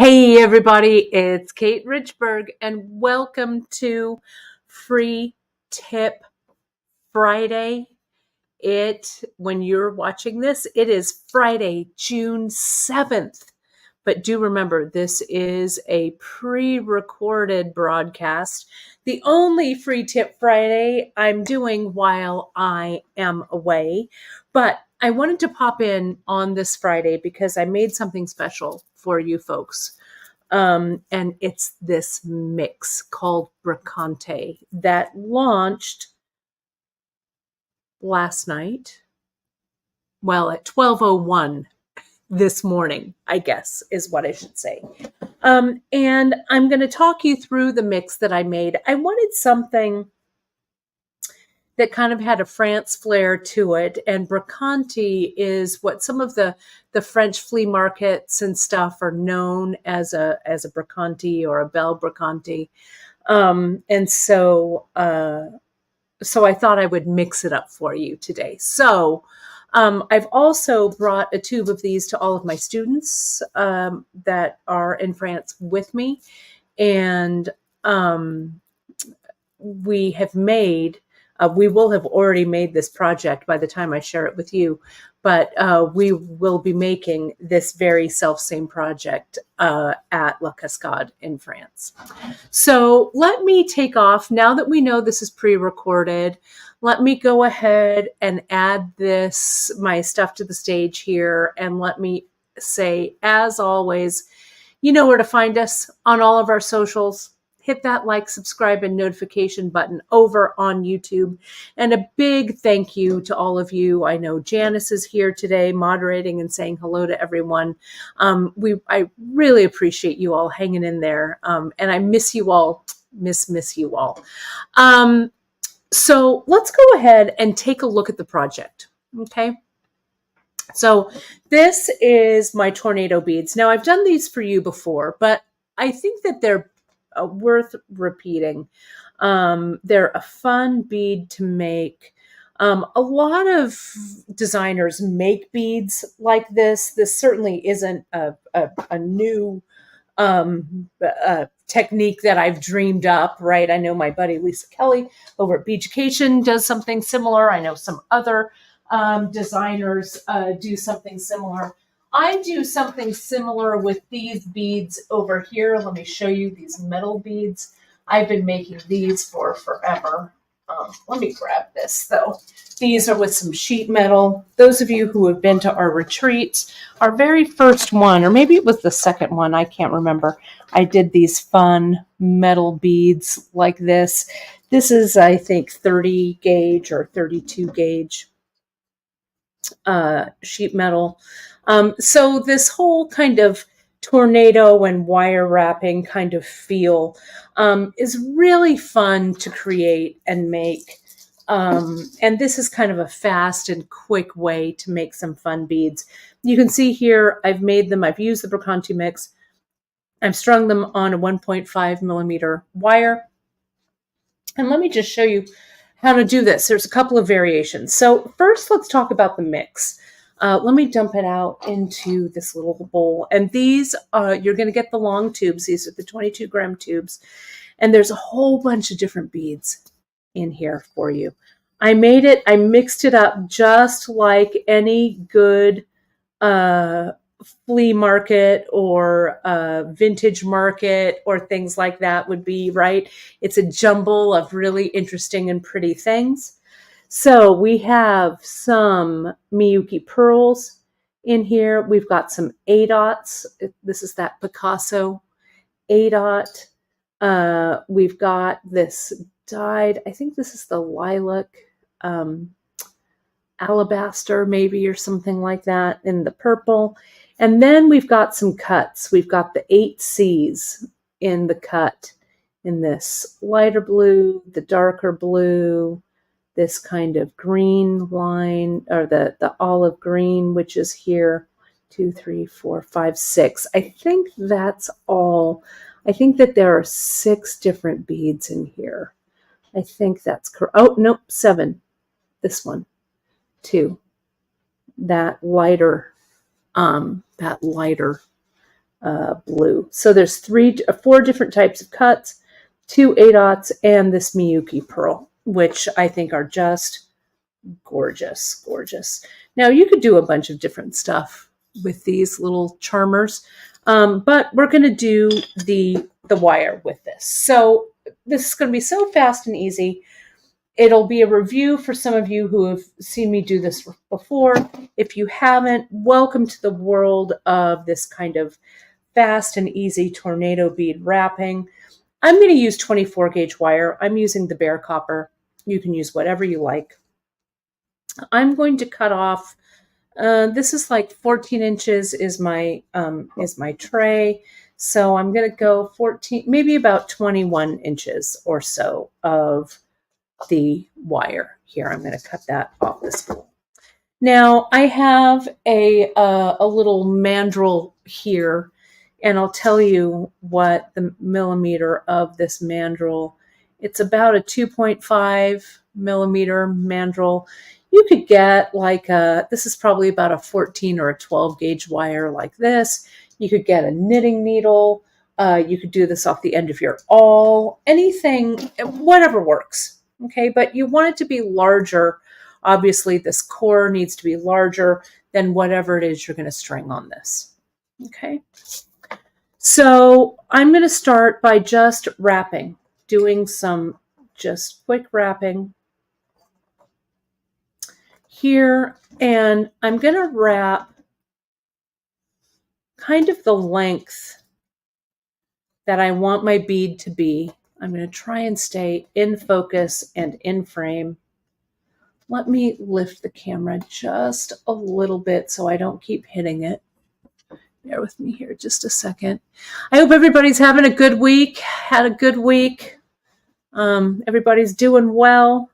Hey everybody, it's Kate Richburg and welcome to Free Tip Friday. When you're watching this, it is Friday, June 7th. But do remember, this is a pre-recorded broadcast. The only Free Tip Friday I'm doing while I am away. But I wanted to pop in on this Friday because I made something special for you folks. And it's this mix called Brocante that launched last night. Well, at 12:01 this morning, I guess is what I should say. And I'm going to talk you through the mix that I made. I wanted something that kind of had a France flair to it. And Brocante is what some of the French flea markets and stuff are known as a Brocante or a belle Brocante. And so I thought I would mix it up for you today. So I've also brought a tube of these to all of my students that are in France with me. And we have made, we will have already made this project by the time I share it with you, but we will be making this very self-same project at La Cascade in France. So let me take off. Now that we know this is pre-recorded, let me go ahead and add my stuff to the stage here. And let me say, as always, you know where to find us on all of our socials. Hit that like, subscribe, and notification button over on YouTube. And a big thank you to all of you. I know Janice is here today moderating and saying hello to everyone. I really appreciate you all hanging in there. And I miss you all, miss you all. So let's go ahead and take a look at the project. Okay. So this is my tornado beads. Now I've done these for you before, but I think that they're worth repeating. They're a fun bead to make. A lot of designers make beads like this. This certainly isn't a new technique that I've dreamed up, right? I know my buddy Lisa Kelly over at Beaducation does something similar. I know some other designers do something similar. I do something similar with these beads over here. Let me show you these metal beads. I've been making these for forever. Let me grab this though. These are with some sheet metal. Those of you who have been to our retreats, our very first one, or maybe it was the second one, I can't remember. I did these fun metal beads like this. This is, I think, 30 gauge or 32 gauge sheet metal. So this whole kind of tornado and wire wrapping kind of feel is really fun to create and make. And this is kind of a fast and quick way to make some fun beads. You can see here, I've made them. I've used the Brocante mix. I've strung them on a 1.5 millimeter wire. And let me just show you how to do this. There's a couple of variations. So first, let's talk about the mix. Let me dump it out into this little bowl. And these, you're going to get the long tubes. These are the 22-gram tubes. And there's a whole bunch of different beads in here for you. I mixed it up just like any good flea market or vintage market or things like that would be, right? It's a jumble of really interesting and pretty things. So we have some Miyuki pearls in here. We've got some A-dots. This is that Picasso A-dot. We've got this dyed, I think this is the lilac alabaster maybe or something like that in the purple. And then we've got some cuts. We've got the 8 C's in the cut in this lighter blue, the darker blue, this kind of green line, or the olive green, which is here, 2, 3, 4, 5, 6. I think that's all. I think that there are 6 different beads in here. I think that's correct. Oh, nope, 7. This one, 2. That lighter blue. So there's four different types of cuts, 2 8/0 and this Miyuki pearl, which I think are just gorgeous, gorgeous. Now you could do a bunch of different stuff with these little charmers, but we're going to do the wire with this. So this is going to be so fast and easy. It'll be a review for some of you who have seen me do this before. If you haven't, welcome to the world of this kind of fast and easy tornado bead wrapping. I'm going to use 24 gauge wire. I'm using the bare copper. You can use whatever you like. I'm going to cut off, this is like 14 inches is my tray. So I'm going to go 14, maybe about 21 inches or so of the wire here. I'm going to cut that off the spool. Now I have a little mandrel here, and I'll tell you what the millimeter of this mandrel. It's about a 2.5 millimeter mandrel. You could get like this is probably about a 14 or a 12 gauge wire like this. You could get a knitting needle. You could do this off the end of your awl, anything, whatever works. Okay, but you want it to be larger. Obviously, this core needs to be larger than whatever it is you're going to string on this. Okay, so I'm going to start by just wrapping, doing some just quick wrapping here, and I'm going to wrap kind of the length that I want my bead to be. I'm going to try and stay in focus and in frame. Let me lift the camera just a little bit so I don't keep hitting it. Bear with me here just a second. I hope everybody's having a good week, had a good week. Everybody's doing well.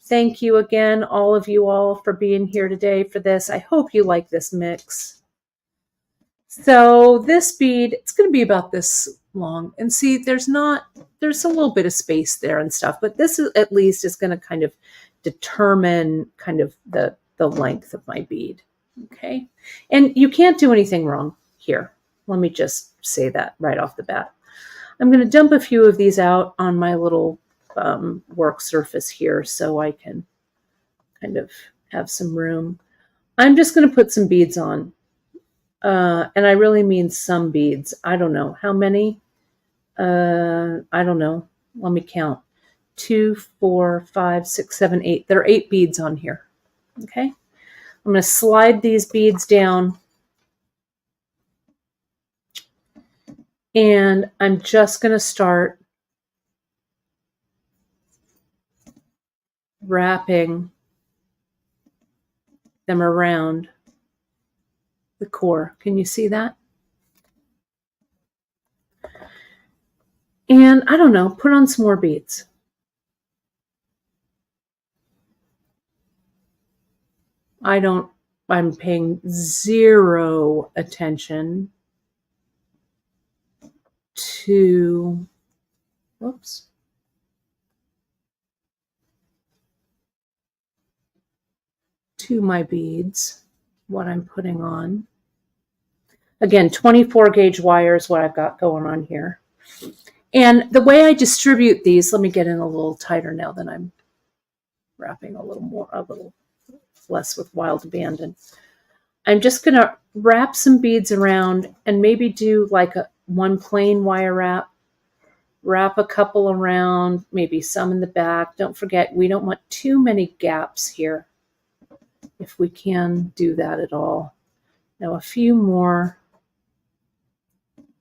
Thank you again, all of you all, for being here today for this. I hope you like this mix. So this bead, it's going to be about this long. And see, there's a little bit of space there and stuff, but this is, at least is going to kind of determine kind of the length of my bead. Okay. And you can't do anything wrong here. Let me just say that right off the bat. I'm going to dump a few of these out on my little work surface here so I can kind of have some room. I'm just going to put some beads on. And I really mean some beads. I don't know how many. I don't know. Let me count. 2, 4, 5, 6, 7, 8. There are 8 beads on here. Okay. I'm going to slide these beads down. And I'm just going to start wrapping them around the core. Can you see that? And I don't know, put on some more beads. I'm paying zero attention to, whoops. To my beads, what I'm putting on. Again, 24 gauge wire is what I've got going on here. And the way I distribute these, let me get in a little tighter now that I'm wrapping a little less with wild abandon. I'm just going to wrap some beads around and maybe do like one plain wire wrap a couple around, maybe some in the back. Don't forget, we don't want too many gaps here, if we can do that at all. Now a few more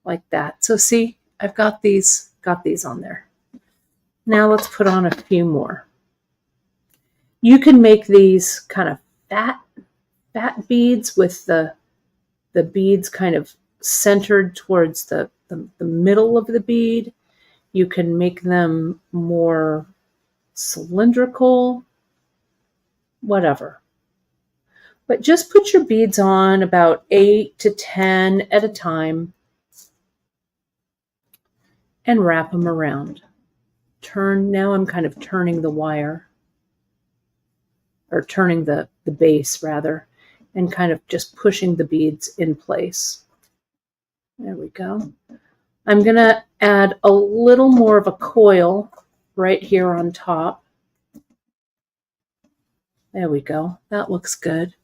like that. So see, I've got these on there. Now let's put on a few more. You can make these kind of fat beads with the beads kind of centered towards the middle of the bead. You can make them more cylindrical, whatever. But just put your beads on about 8 to 10 at a time and wrap them around. Now I'm kind of turning the wire, or turning the base rather, and kind of just pushing the beads in place. There we go. I'm going to add a little more of a coil right here on top. There we go. That looks good.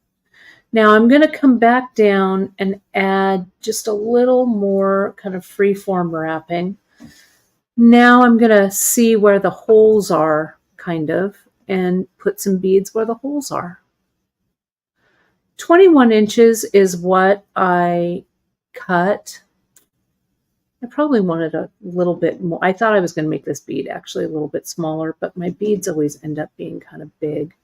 Now I'm going to come back down and add just a little more kind of freeform wrapping. Now I'm going to see where the holes are, kind of, and put some beads where the holes are. 21 inches is what I cut. I probably wanted a little bit more. I thought I was going to make this bead actually a little bit smaller, but my beads always end up being kind of big.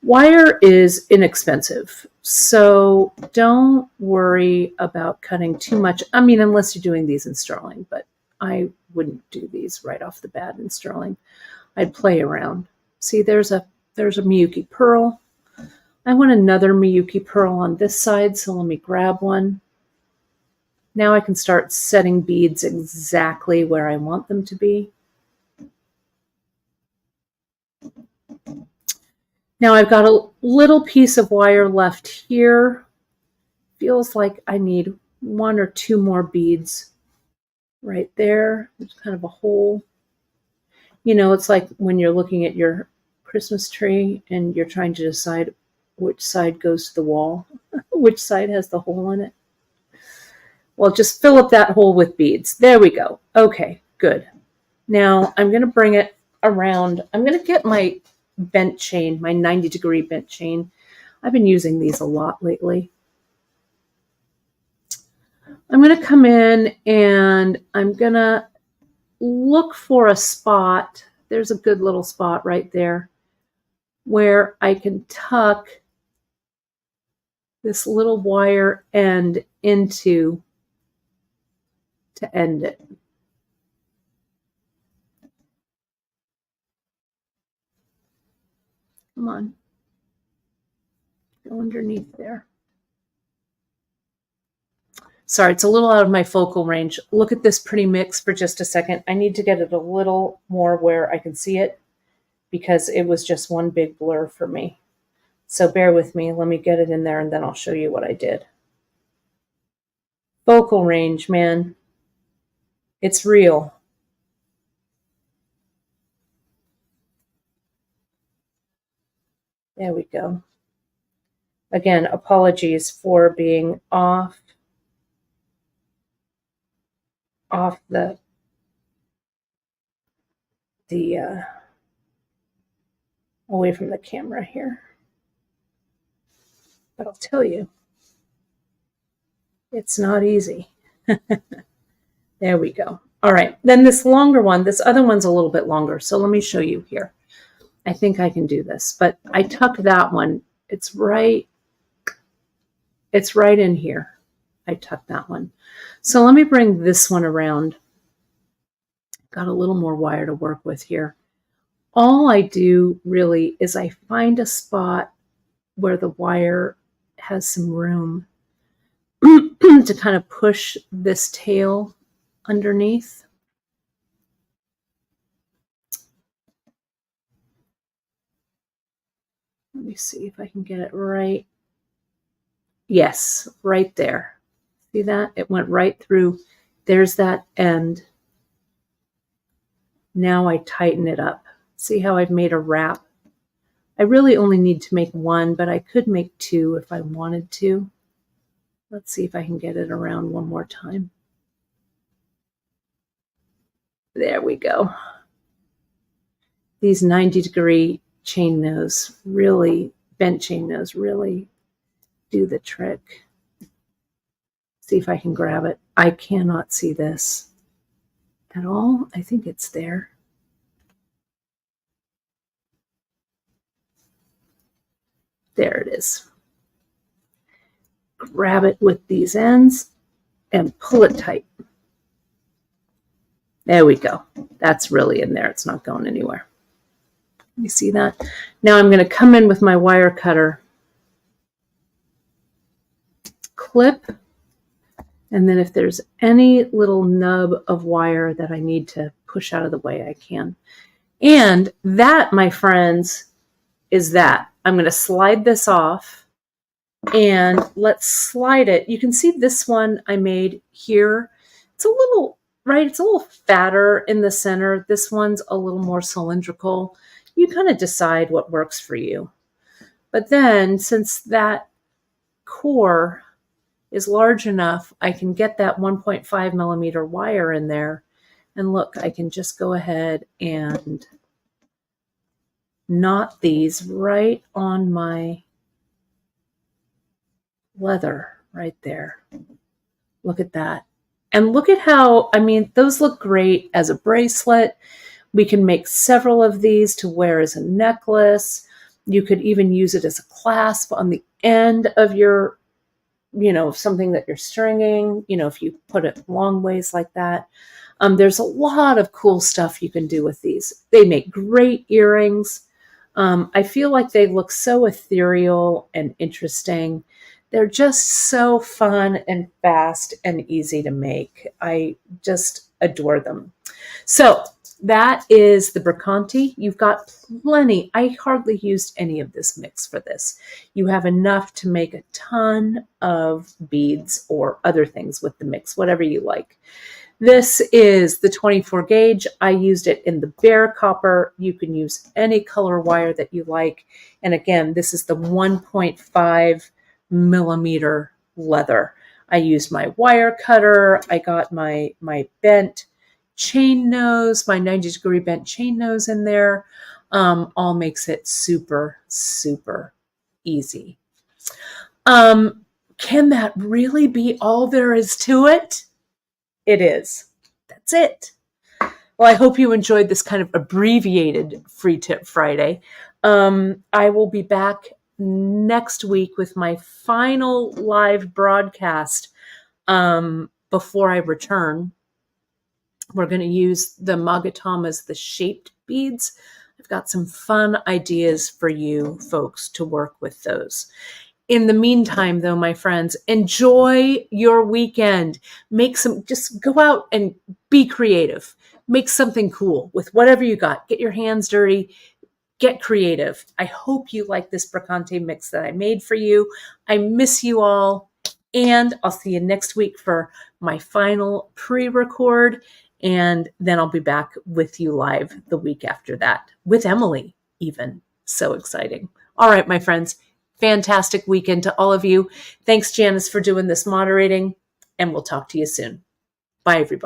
Wire is inexpensive, so don't worry about cutting too much. I mean, unless you're doing these in sterling, but I wouldn't do these right off the bat in sterling. I'd play around. See, there's a Miyuki pearl. I want another Miyuki pearl on this side, so let me grab one. Now I can start setting beads exactly where I want them to be. Now I've got a little piece of wire left here. Feels like I need 1 or 2 more beads right there. There's kind of a hole. You know, it's like when you're looking at your Christmas tree and you're trying to decide which side goes to the wall, which side has the hole in it. Well, just fill up that hole with beads. There we go. Okay, good. Now I'm going to bring it around. I'm going to get my bent chain, my 90-degree bent chain. I've been using these a lot lately. I'm going to come in and I'm going to look for a spot. There's a good little spot right there where I can tuck this little wire end into to end it. Come on. Go underneath there. Sorry, it's a little out of my focal range. Look at this pretty mix for just a second. I need to get it a little more where I can see it because it was just one big blur for me. So bear with me. Let me get it in there and then I'll show you what I did. Focal range, man. It's real. There we go. Again, apologies for being off the away from the camera here. But I'll tell you, it's not easy. There we go. All right, then this longer one, this other one's a little bit longer, so let me show you here. I think I can do this, but I tucked that one. It's right in here. I tucked that one. So let me bring this one around. Got a little more wire to work with here. All I do really is I find a spot where the wire has some room to kind of push this tail underneath. Let me see if I can get it right. Yes, right there. See that? It went right through. There's that end. Now I tighten it up. See how I've made a wrap? I really only need to make one, but I could make 2 if I wanted to. Let's see if I can get it around one more time. There we go. These 90-degree chain nose really, bent chain nose really do the trick. See if I can grab it. I cannot see this at all. I think it's there. There it is. Grab it with these ends and pull it tight. There we go. That's really in there. It's not going anywhere. You see that? Now I'm going to come in with my wire cutter, clip, and then if there's any little nub of wire that I need to push out of the way, I can. And that, my friends, is that. I'm going to slide this off. And let's slide it. You can see this one I made here. It's a little, right? It's a little fatter in the center. This one's a little more cylindrical. You kind of decide what works for you. But then since that core is large enough, I can get that 1.5 millimeter wire in there. And look, I can just go ahead and knot these right on my leather right there. Look at that. And look at how, I mean, those look great as a bracelet. We can make several of these to wear as a necklace. You could even use it as a clasp on the end of your, something that you're stringing, if you put it long ways like that. There's a lot of cool stuff you can do with these. They make great earrings. I feel like they look so ethereal and interesting. They're just so fun and fast and easy to make. I just adore them. So that is the Brocante. You've got plenty. I hardly used any of this mix for this. You have enough to make a ton of beads or other things with the mix, whatever you like. This is the 24 gauge. I used it in the bare copper. You can use any color wire that you like. And again, this is the 1.5 millimeter leather. I used my wire cutter. I got my bent chain nose, my 90-degree bent chain nose in there. All makes it super, super easy. Can that really be all there is to it? It is. That's it. Well, I hope you enjoyed this kind of abbreviated Free Tip Friday. I will be back next week with my final live broadcast before I return. We're going to use the Magatamas, the shaped beads. I've got some fun ideas for you folks to work with those. In the meantime, though, my friends, enjoy your weekend. Just go out and be creative. Make something cool with whatever you got. Get your hands dirty. Get creative. I hope you like this Brocante mix that I made for you. I miss you all. And I'll see you next week for my final pre-record. And then I'll be back with you live the week after that with Emily even. So exciting. All right, my friends. Fantastic weekend to all of you. Thanks, Janice, for doing this moderating, and we'll talk to you soon. Bye, everybody.